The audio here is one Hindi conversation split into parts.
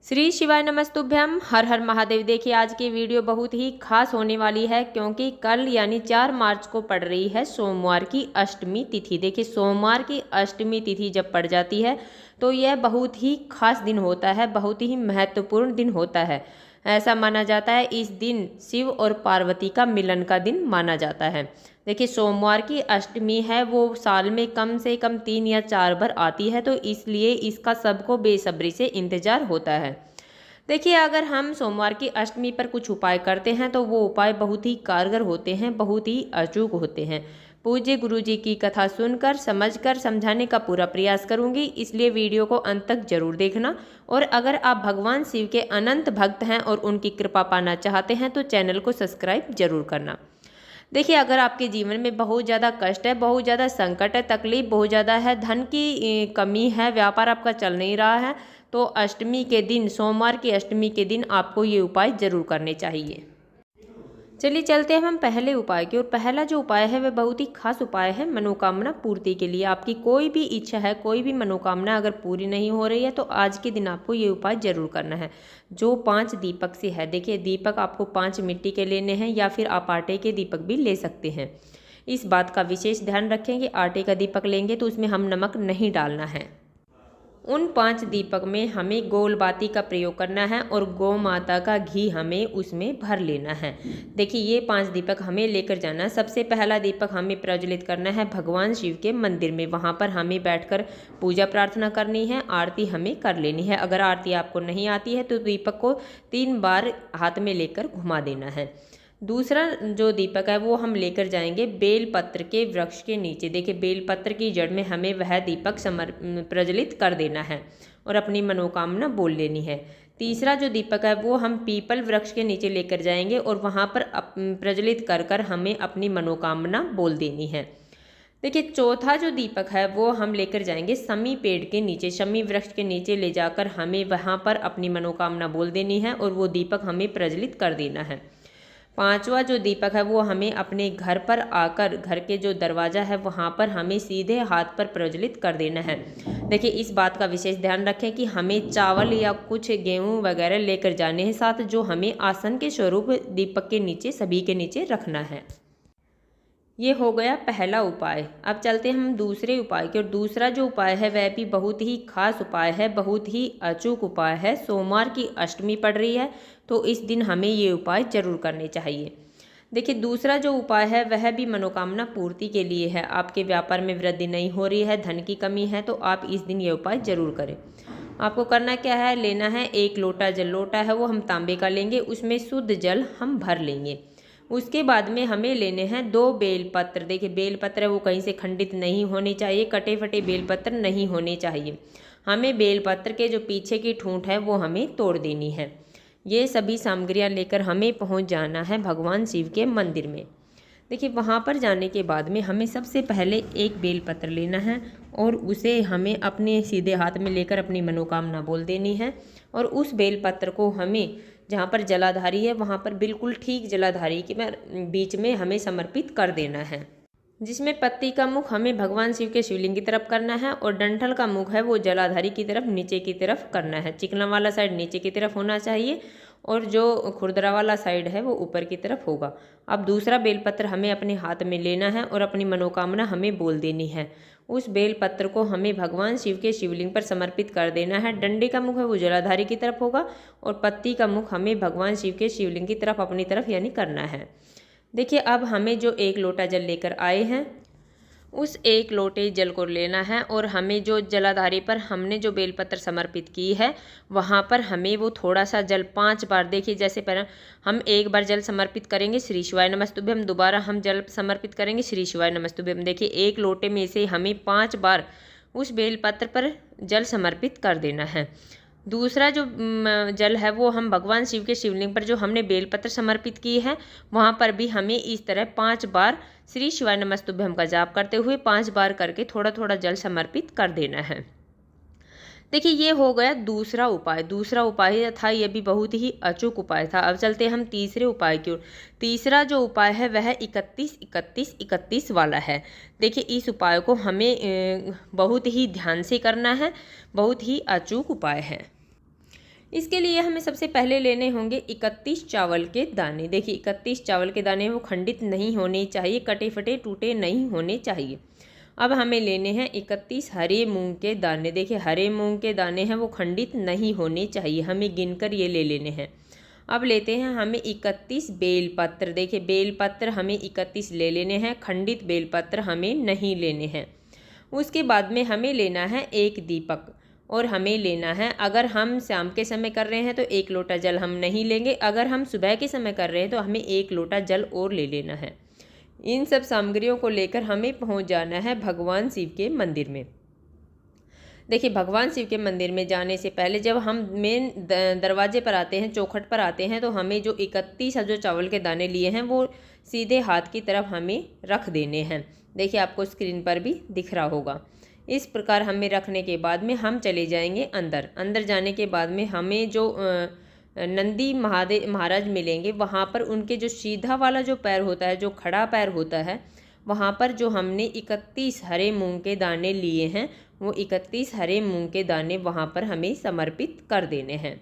श्री शिवाय नमस्तुभ्यम। हर हर महादेव। देखिए आज की वीडियो बहुत ही खास होने वाली है क्योंकि कल यानी 4 मार्च को पड़ रही है सोमवार की अष्टमी तिथि। देखिए सोमवार की अष्टमी तिथि जब पड़ जाती है तो यह बहुत ही खास दिन होता है, बहुत ही महत्वपूर्ण दिन होता है। ऐसा माना जाता है इस दिन शिव और पार्वती का मिलन का दिन माना जाता है। देखिए सोमवार की अष्टमी है वो साल में कम से कम 3 या 4 बार आती है, तो इसलिए इसका सबको बेसब्री से इंतजार होता है। देखिए अगर हम सोमवार की अष्टमी पर कुछ उपाय करते हैं तो वो उपाय बहुत ही कारगर होते हैं, बहुत ही अचूक होते हैं। पूज्य गुरु जी की कथा सुनकर समझकर समझाने का पूरा प्रयास करूंगी, इसलिए वीडियो को अंत तक जरूर देखना। और अगर आप भगवान शिव के अनंत भक्त हैं और उनकी कृपा पाना चाहते हैं तो चैनल को सब्सक्राइब जरूर करना। देखिए अगर आपके जीवन में बहुत ज़्यादा कष्ट है, बहुत ज़्यादा संकट है, तकलीफ बहुत ज़्यादा है, धन की कमी है, व्यापार आपका चल नहीं रहा है, तो अष्टमी के दिन, सोमवार की अष्टमी के दिन आपको ये उपाय जरूर करने चाहिए। चलिए चलते हैं हम पहले उपाय की ओर। पहला जो उपाय है वह बहुत ही खास उपाय है मनोकामना पूर्ति के लिए। आपकी कोई भी इच्छा है, कोई भी मनोकामना अगर पूरी नहीं हो रही है तो आज के दिन आपको ये उपाय जरूर करना है, जो 5 दीपक से है। देखिए दीपक आपको 5 मिट्टी के लेने हैं या फिर आप आटे के दीपक भी ले सकते हैं। इस बात का विशेष ध्यान रखें कि आटे का दीपक लेंगे तो उसमें हम नमक नहीं डालना है। उन 5 दीपक में हमें गोल बाती का प्रयोग करना है और गौ माता का घी हमें उसमें भर लेना है। देखिए ये 5 दीपक हमें लेकर जाना है। सबसे पहला दीपक हमें प्रज्वलित करना है भगवान शिव के मंदिर में। वहाँ पर हमें बैठकर पूजा प्रार्थना करनी है, आरती हमें कर लेनी है। अगर आरती आपको नहीं आती है तो दीपक को 3 बार हाथ में लेकर घुमा देना है। दूसरा जो दीपक है वो हम लेकर जाएंगे बेल पत्र के वृक्ष के नीचे। देखिए बेल पत्र की जड़ में हमें वह दीपक प्रज्वलित कर देना है और अपनी मनोकामना बोल लेनी है। तीसरा जो दीपक है वो हम पीपल वृक्ष के नीचे लेकर जाएंगे और वहाँ पर प्रज्वलित कर कर हमें अपनी मनोकामना बोल देनी है। देखिए चौथा जो दीपक है वो हम लेकर जाएंगे शमी पेड़ के नीचे, शमी वृक्ष के नीचे ले जाकर हमें वहाँ पर अपनी मनोकामना बोल देनी है और वो दीपक हमें प्रज्वलित कर देना है। पांचवा जो दीपक है वो हमें अपने घर पर आकर, घर के जो दरवाज़ा है वहाँ पर हमें सीधे हाथ पर प्रज्वलित कर देना है। देखिए इस बात का विशेष ध्यान रखें कि हमें चावल या कुछ गेहूँ वगैरह लेकर जाने हैं साथ, जो हमें आसन के स्वरूप दीपक के नीचे, सभी के नीचे रखना है। ये हो गया पहला उपाय। अब चलते हैं हम दूसरे उपाय की ओर। दूसरा जो उपाय है वह भी बहुत ही खास उपाय है, बहुत ही अचूक उपाय है। सोमवार की अष्टमी पड़ रही है तो इस दिन हमें ये उपाय जरूर करने चाहिए। देखिए दूसरा जो उपाय है वह भी मनोकामना पूर्ति के लिए है। आपके व्यापार में वृद्धि नहीं हो रही है, धन की कमी है, तो आप इस दिन ये उपाय जरूर करें। आपको करना क्या है, लेना है 1 लोटा जल। लोटा है वो हम तांबे का लेंगे, उसमें शुद्ध जल हम भर लेंगे। उसके बाद में हमें लेने हैं 2 बेलपत्र। देखिए बेलपत्र है वो कहीं से खंडित नहीं होने चाहिए, कटे फटे बेलपत्र नहीं होने चाहिए। हमें बेलपत्र के जो पीछे की ठूंठ है वो हमें तोड़ देनी है। ये सभी सामग्रियां लेकर हमें पहुंच जाना है भगवान शिव के मंदिर में। देखिए वहाँ पर जाने के बाद में हमें सबसे पहले एक बेलपत्र लेना है और उसे हमें अपने सीधे हाथ में लेकर अपनी मनोकामना बोल देनी है। और उस बेलपत्र को हमें जहाँ पर जलाधारी है वहाँ पर बिल्कुल ठीक जलाधारी के बीच में हमें समर्पित कर देना है, जिसमें पत्ती का मुख हमें भगवान शिव के शिवलिंग की तरफ करना है और डंठल का मुख है वो जलाधारी की तरफ, नीचे की तरफ करना है। चिकना वाला साइड नीचे की तरफ होना चाहिए और जो खुरदरा वाला साइड है वो ऊपर की तरफ होगा। अब दूसरा बेलपत्र हमें अपने हाथ में लेना है और अपनी मनोकामना हमें बोल देनी है। उस बेलपत्र को हमें भगवान शिव के शिवलिंग पर समर्पित कर देना है। डंडे का मुख है वो जलाधारी की तरफ होगा और पत्ती का मुख हमें भगवान शिव के शिवलिंग की तरफ, अपनी तरफ यानी करना है। देखिए अब हमें जो 1 लोटा जल लेकर आए हैं उस 1 लोटे जल को लेना है और हमें जो जलाधारी पर हमने जो बेलपत्र समर्पित की है वहाँ पर हमें वो थोड़ा सा जल 5 बार, देखिए जैसे पहले हम 1 बार जल समर्पित करेंगे श्री शिवाय नमस्तुभ्यम, दोबारा हम जल समर्पित करेंगे श्री शिवाय नमस्तुभ्यम। देखिए 1 लोटे में से हमें 5 बार उस बेलपत्र पर जल समर्पित कर देना है। दूसरा जो जल है वो हम भगवान शिव के शिवलिंग पर जो हमने बेलपत्र समर्पित की है वहाँ पर भी हमें इस तरह 5 बार श्री शिवाय नमस्तुभ्यम का जाप करते हुए 5 बार करके थोड़ा थोड़ा जल समर्पित कर देना है। देखिए ये हो गया दूसरा उपाय। दूसरा उपाय था ये भी बहुत ही अचूक उपाय था। अब चलते हैं हम तीसरे उपाय की ओर। तीसरा जो उपाय है वह 31-31-31 वाला है। देखिए इस उपाय को हमें बहुत ही ध्यान से करना है, बहुत ही अचूक उपाय है। इसके लिए हमें सबसे पहले लेने होंगे 31 चावल के दाने। देखिए 31 चावल के दाने वो खंडित नहीं होने चाहिए, कटे फटे टूटे नहीं होने चाहिए। अब हमें लेने हैं 31 हरे मूंग के दाने। देखिए हरे मूंग के दाने हैं वो खंडित नहीं होने चाहिए, हमें गिनकर ये ले लेने हैं। अब लेते हैं हमें 31 बेलपत्र। देखिए बेलपत्र हमें 31 ले लेने हैं, खंडित बेलपत्र हमें नहीं लेने हैं। उसके बाद में हमें लेना है एक दीपक, और हमें लेना है, अगर हम शाम के समय कर रहे हैं तो 1 लोटा जल हम नहीं लेंगे, अगर हम सुबह के समय कर रहे हैं तो हमें 1 लोटा जल और ले लेना है। इन सब सामग्रियों को लेकर हमें पहुंच जाना है भगवान शिव के मंदिर में। देखिए भगवान शिव के मंदिर में जाने से पहले जब हम मेन दरवाजे पर आते हैं, चौखट पर आते हैं, तो हमें जो 31 जो चावल के दाने लिए हैं वो सीधे हाथ की तरफ हमें रख देने हैं। देखिए आपको स्क्रीन पर भी दिख रहा होगा। इस प्रकार हमें रखने के बाद में हम चले जाएंगे अंदर। अंदर जाने के बाद में हमें जो नंदी महाराज मिलेंगे, वहाँ पर उनके जो सीधा वाला जो पैर होता है, जो खड़ा पैर होता है, वहाँ पर जो हमने 31 हरे मूंग के दाने लिए हैं वो 31 हरे मूंग के दाने वहाँ पर हमें समर्पित कर देने हैं।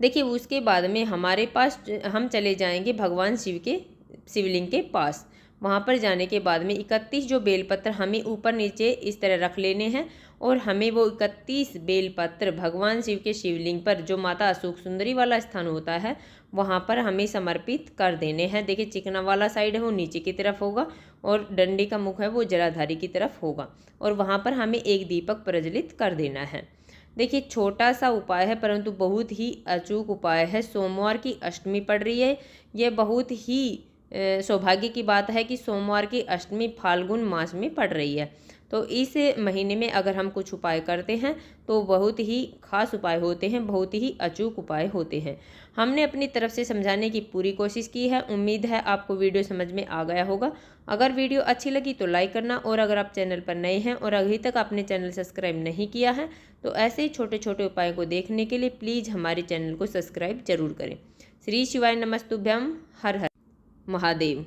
देखिए उसके बाद में हमारे पास हम चले जाएंगे भगवान शिव के शिवलिंग के पास। वहाँ पर जाने के बाद में 31 जो बेलपत्र हमें ऊपर नीचे इस तरह रख लेने हैं, और हमें वो 31 बेलपत्र भगवान शिव के शिवलिंग पर, जो माता अशोक सुंदरी वाला स्थान होता है, वहाँ पर हमें समर्पित कर देने हैं। देखिए चिकना वाला साइड है वो नीचे की तरफ होगा, और डंडे का मुख है वो जलाधारी की तरफ होगा, और वहाँ पर हमें एक दीपक प्रज्वलित कर देना है। देखिए छोटा सा उपाय है परंतु बहुत ही अचूक उपाय है। सोमवार की अष्टमी पड़ रही है, यह बहुत ही सौभाग्य की बात है कि सोमवार की अष्टमी फाल्गुन मास में पड़ रही है। तो इस महीने में अगर हम कुछ उपाय करते हैं तो बहुत ही खास उपाय होते हैं, बहुत ही अचूक उपाय होते हैं। हमने अपनी तरफ से समझाने की पूरी कोशिश की है। उम्मीद है आपको वीडियो समझ में आ गया होगा। अगर वीडियो अच्छी लगी तो लाइक करना, और अगर आप चैनल पर नए हैं और अभी तक आपने चैनल सब्सक्राइब नहीं किया है तो ऐसे ही छोटे छोटे उपायों को देखने के लिए प्लीज़ हमारे चैनल को सब्सक्राइब जरूर करें। श्री शिवाय नमस्तुभ्यम। हर हर महादेव।